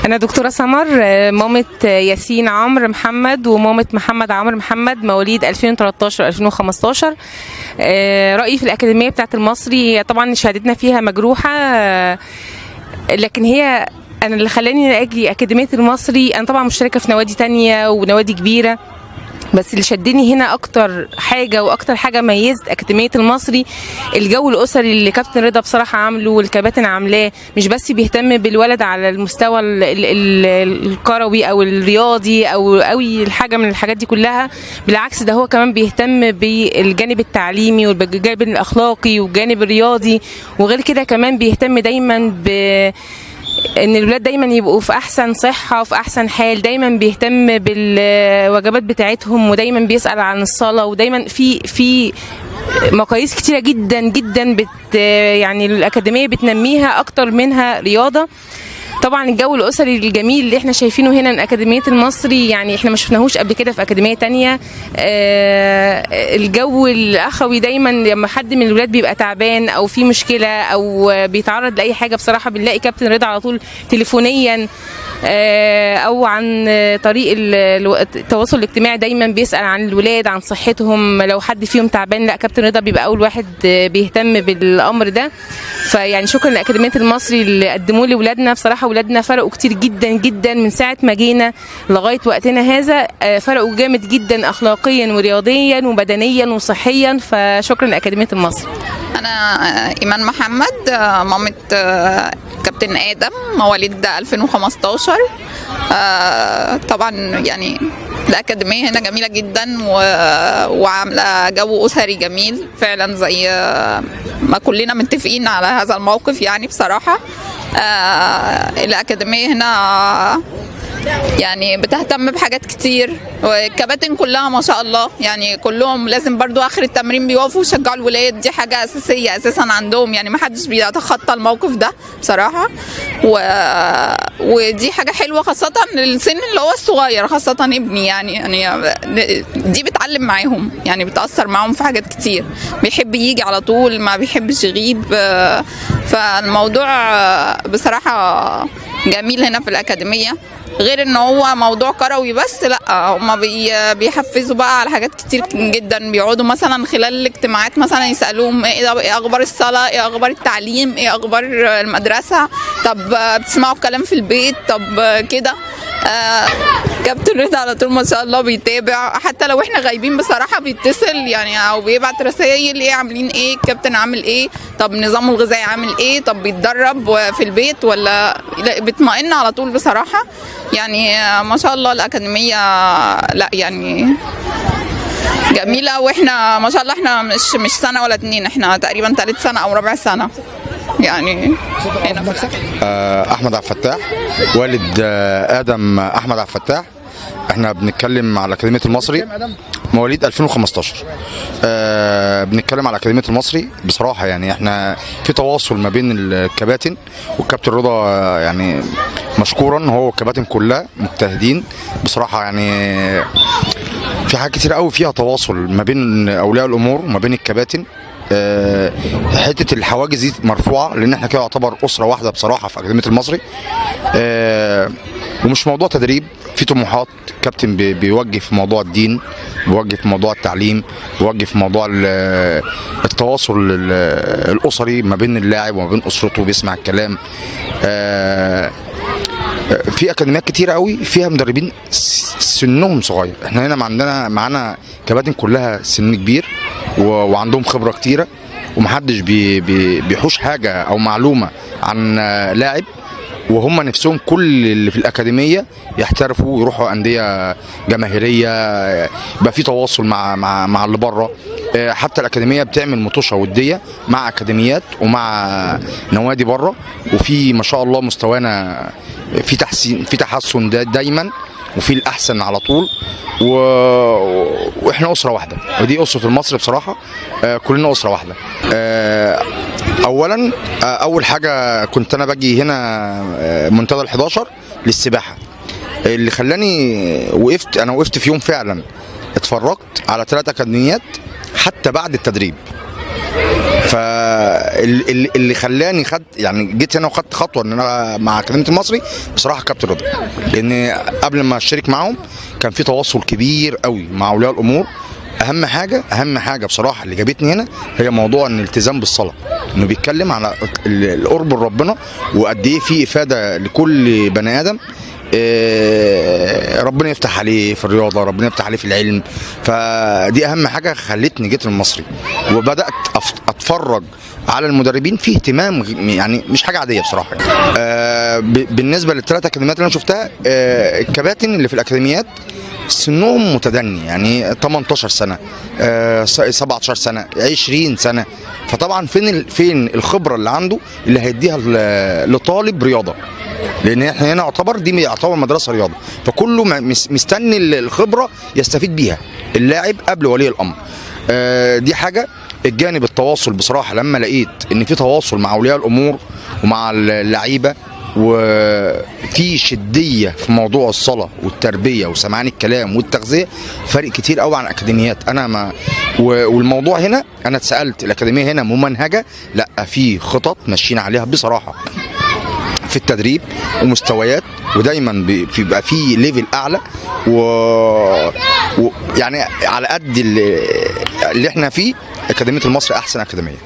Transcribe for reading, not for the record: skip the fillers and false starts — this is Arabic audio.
أنا دكتورة سمر، مامة ياسين عمرو محمد ومامة محمد عمرو محمد، مواليد 2013 2015. رأيي في الأكاديمية بتاعة المصري، طبعا شهادتنا فيها مجروحة، لكن هي أنا اللي خلاني أجي أكاديمية المصري، أنا طبعا مشتركة في نوادي تانية ونوادي كبيرة، بس اللي شدني هنا اكتر حاجه واكتر حاجه ميزت اكاديميه المصري الجو الاسري اللي كابتن رضا بصراحه عامله والكباتن عاملاه. مش بس بيهتم بالولد على المستوى الكروي او الرياضي او اي الحاجه من الحاجات دي كلها، بالعكس ده هو كمان بيهتم بالجانب التعليمي والجانب الاخلاقي والجانب الرياضي، وغير كده كمان بيهتم دايما ان الولاد دايما يبقوا في احسن صحه وفي احسن حال، دايما بيهتم بالوجبات بتاعتهم ودايما بيسال عن الصلاه، ودايما في مقاييس كتيره جدا جدا يعني الاكاديميه بتنميها اكتر منها رياضه. طبعا الجو الاسري الجميل اللي احنا شايفينه هنا من اكاديميه المصري يعني احنا ما شفناهوش قبل كده في اكاديميه تانية. الجو الاخوي دايما لما حد من الولاد بيبقى تعبان او في مشكله او بيتعرض لاي حاجه، بصراحه بنلاقي كابتن رضا على طول تليفونيا او عن طريق التواصل الاجتماعي دايما بيسال عن الولاد عن صحتهم، لو حد فيهم تعبان لا كابتن رضا بيبقى اول واحد بيهتم بالامر ده. فيعني شكرا لاكاديميه المصري اللي قدموه لاولادنا، بصراحه ولادنا فرقوا كتير جدا جدا من ساعه ما جينا لغايه وقتنا هذا، فرقوا جامد جدا اخلاقيا ورياضيا وبدنيا وصحيا، فشكرا لاكاديميه المصري. انا ايمان محمد، مامة كابتن ادم، مواليد 2015. طبعا يعني الأكاديمية هنا جميلة جدا وعاملة جو أسري جميل فعلا، زي ما كلنا متفقين على هذا الموقف. يعني بصراحة الأكاديمية هنا يعني بتهتم بحاجات كتير، والكباتن كلها ما شاء الله يعني كلهم لازم برضو اخر التمرين بيقفوا يشجعوا الولاد، دي حاجه اساسيه اساسا عندهم، يعني ما حدش بيتخطى الموقف ده بصراحه. ودي حاجه حلوه خاصه للسن اللي هو الصغير، خاصه ابني يعني دي بتعلم معاهم، يعني بتاثر معاهم في حاجات كتير، بيحب يجي على طول ما بيحبش يغيب. فالموضوع بصراحه جميل هنا في الاكاديميه، غير ان هو موضوع كروي بس، لا هما بيحفزوا بقى على حاجات كتير جدا. بيقعدوا مثلا خلال الاجتماعات مثلا يسالوهم ايه اخبار الصلاه، ايه اخبار التعليم، ايه اخبار المدرسه، طب بتسمعوا الكلام في البيت، طب كده. كابتن رضا على طول ما شاء الله بيتابع، حتى لو احنا غايبين بصراحه بيتصل يعني او بيبعت رسائل ايه عاملين ايه، الكابتن عامل ايه، طب نظامه الغذائي عامل ايه، طب بيتدرب في البيت ولا لا، بيطمئن على طول بصراحه. يعني ما شاء الله الأكاديمية لا يعني جميلة، واحنا ما شاء الله احنا مش سنة ولا اتنين، احنا تقريبا ثالث سنة او رابع سنة يعني هنا. احمد عبد الفتاح، والد ادم احمد عبد الفتاح. احنا بنتكلم على اكاديميه المصري، مواليد 2015. بنتكلم على اكاديميه المصري بصراحه، يعني احنا في تواصل ما بين الكباتن والكابتن رضا، يعني مشكورا هو والكباتن كلها مجتهدين بصراحه، يعني في حاجات كتير قوي فيها تواصل ما بين اولياء الامور وما بين الكباتن. حته الحواجز دي مرفوعه، لان احنا كده يعتبر اسره واحده بصراحه في اكاديميه المصري. ومش موضوع تدريب، في طموحات كابتن بيوجه في موضوع الدين، بيوجه في موضوع التعليم، بيوجه في موضوع التواصل الاسري ما بين اللاعب وما بين اسرته، بيسمع الكلام. في اكاديميات كتيره قوي فيها مدربين سنهم صغير، احنا هنا معانا كباتن كلها سن كبير وعندهم خبره كتيره، ومحدش بيحوش حاجه او معلومه عن لاعب، وهم نفسهم كل اللي في الاكاديميه يحترفوا ويروحوا انديه جماهيريه، يبقى في تواصل مع اللي بره. حتى الاكاديميه بتعمل مطوشه وديه مع اكاديميات ومع نوادي بره، وفي ما شاء الله مستوانا في تحسن دايما، وفي الاحسن على طول. واحنا اسره واحده، ودي اسره المصري بصراحه، كلنا اسره واحده. اولا اول حاجه كنت انا باجي هنا منتدى ال11 للسباحه، اللي خلاني وقفت في يوم فعلا اتفرجت على 3 اكاديميات حتى بعد التدريب. اللي خلاني يعني جيت هنا وخدت خطوه ان انا مع اكاديميه المصري بصراحه كابتن رضا، لان قبل ما اشترك معاهم كان في تواصل كبير قوي مع اولياء الامور. اهم حاجه بصراحه اللي جابتني هنا هي موضوع ان الالتزام بالصلاه، انه بيتكلم على القرب لربنا وقد ايه في افاده لكل بني ادم. ربنا يفتح عليه في الرياضه، ربنا يفتح عليه في العلم. فدي اهم حاجه خلتني جيت المصري، وبدات اتفرج على المدربين في اهتمام، يعني مش حاجه عاديه بصراحه. بالنسبه للثلاث اكاديميات اللي انا شفتها، الكباتن اللي في الاكاديميات سنهم متدني، يعني 18 سنه 17 سنه 20 سنه. فطبعا فين الخبره اللي عنده اللي هيديها لطالب رياضه، لان احنا هنا يعتبر مدرسه رياضه، فكله مستني الخبره يستفيد بيها اللاعب قبل ولي الامر. دي حاجه. الجانب التواصل بصراحه لما لقيت ان في تواصل مع اولياء الامور ومع اللعيبه، وفي شديه في موضوع الصلاه والتربيه وسمعان الكلام والتغذيه، فرق كتير قوي عن اكاديميات. والموضوع هنا انا اتسالت الاكاديميه هنا ممنهجه، لا في خطط ماشيين عليها بصراحه في التدريب ومستويات، ودايما بيبقى في ليفل اعلى، يعني على قد اللي احنا فيه اكاديميه المصري احسن اكاديميه.